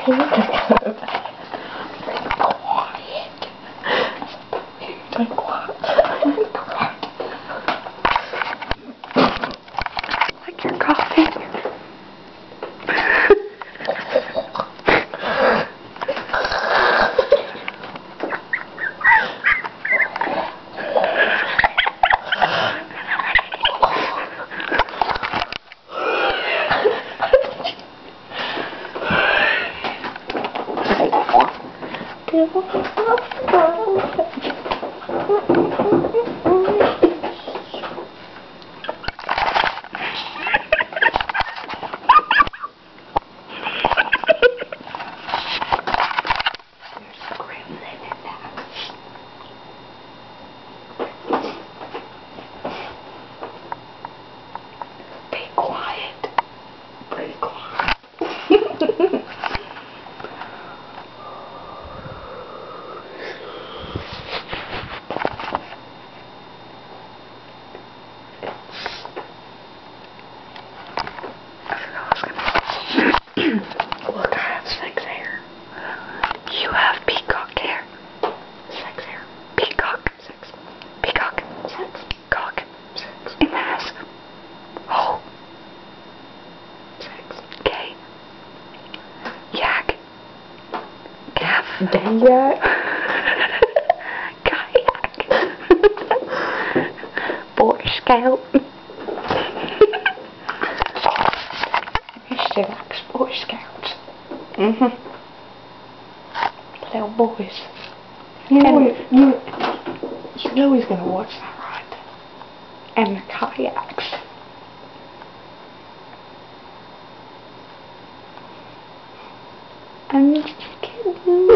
He's just gonna go back. Be quiet. Be quiet. Like you're coughing. Look, I have sex hair. You have peacock hair. Sex hair. Peacock. Sex. Peacock. Sex. Cock. Sex. It has. Oh. Sex. Gay. Yak. Calf. Yak. Kayak. Boy Scout. Misty likes Boy Scouts. Little boys. You know he's gonna watch that, right? And the kayaks. I'm just kidding.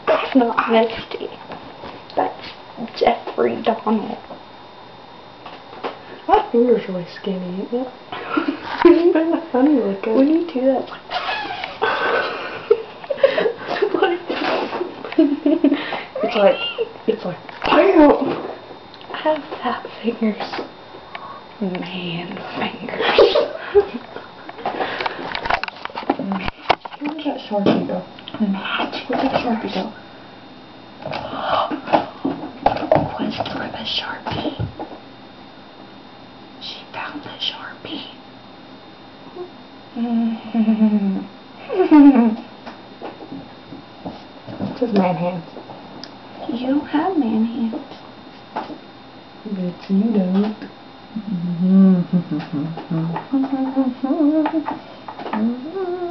That's not Misty. That's Jeffrey Donald. My finger's really skinny, isn't it? It's kind of funny looking. When you do that, it's like, damn. I have fat fingers. Man fingers. Where'd that Sharpie go? Where'd that Sharpie go? Quest for the Sharpie. She found the Sharpie. It says man hands. You don't have man hands. But you don't.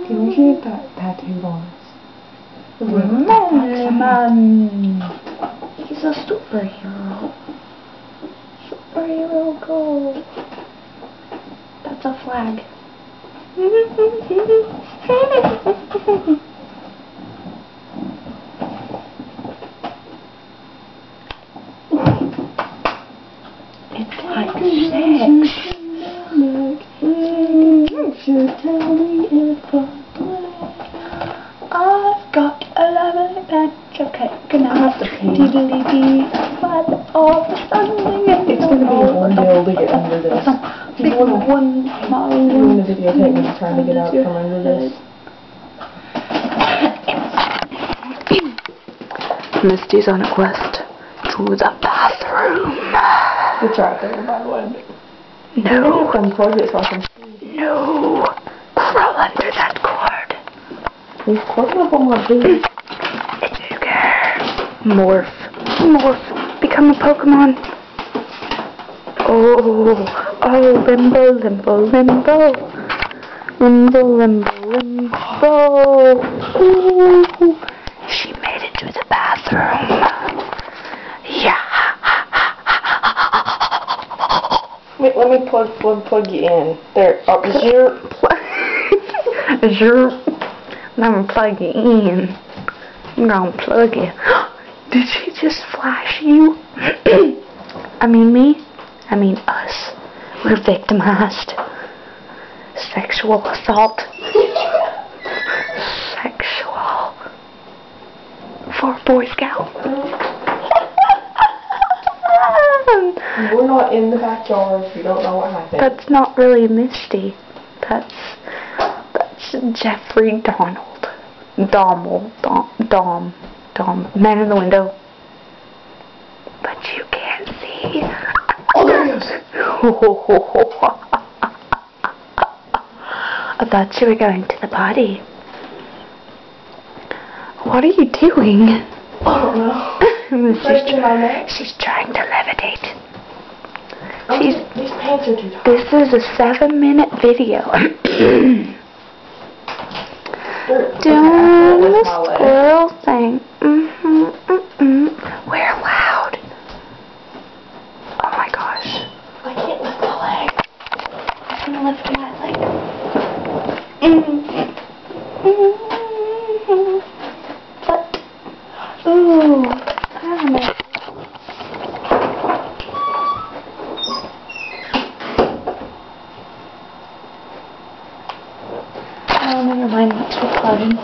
Can we get that tattooed on us? He's a superhero. Superhero gold. That's a flag. It's like sex. Should tell me if I've got a lovely bench. Okay, good night. I have to pee. Dee-dee-dee-dee. All the Sunday and It's going to be a ordeal to get under this. Big one, small I'm one. going to videotape me trying to get out from under this. Misty's on a quest to the bathroom. It's right there, by the way. No. I'm going to have to unplug it so I can see. No. Crawl under that cord. He's crawling up on my feet. It's okay. Morph. Morph. Become a Pokemon. Oh. Oh, limbo, limbo, limbo. Limbo, limbo, limbo. Ooh. She made it to the bathroom. Yeah. Wait, let me plug you in. There. Oh, Let me plug you in. I'm gonna plug you. Did she just flash you? I mean me? I mean us. We're victimized. Sexual assault. Sexual. For a Boy Scout. We're not in the backyard. We don't know what happened. That's not really Misty. That's Jeffrey Donald. Dom. Man in the window. But you can't see. Oh, there he is. I thought you were going to the party. What are you doing? I don't know. She's trying to levitate. These pants are too tight. This is a 7-minute video. Doing the squirrel thing. We're loud. Oh my gosh. I can't lift my leg. I'm gonna lift my leg. But, ooh, I don't know. Oh, never mind, it's recording.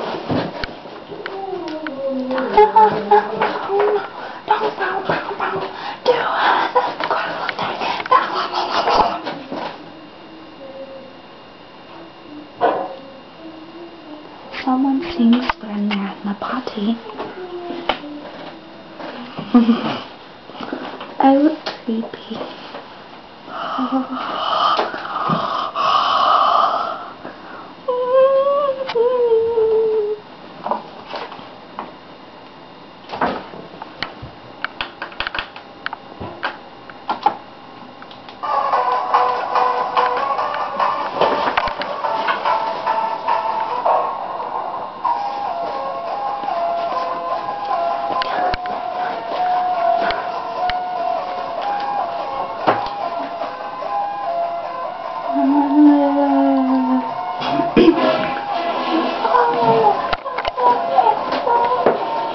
Someone sings when they're at my party. I look creepy.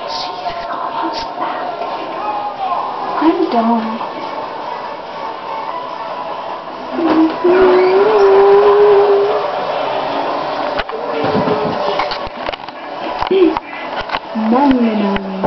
She's almost back. I'm done. No.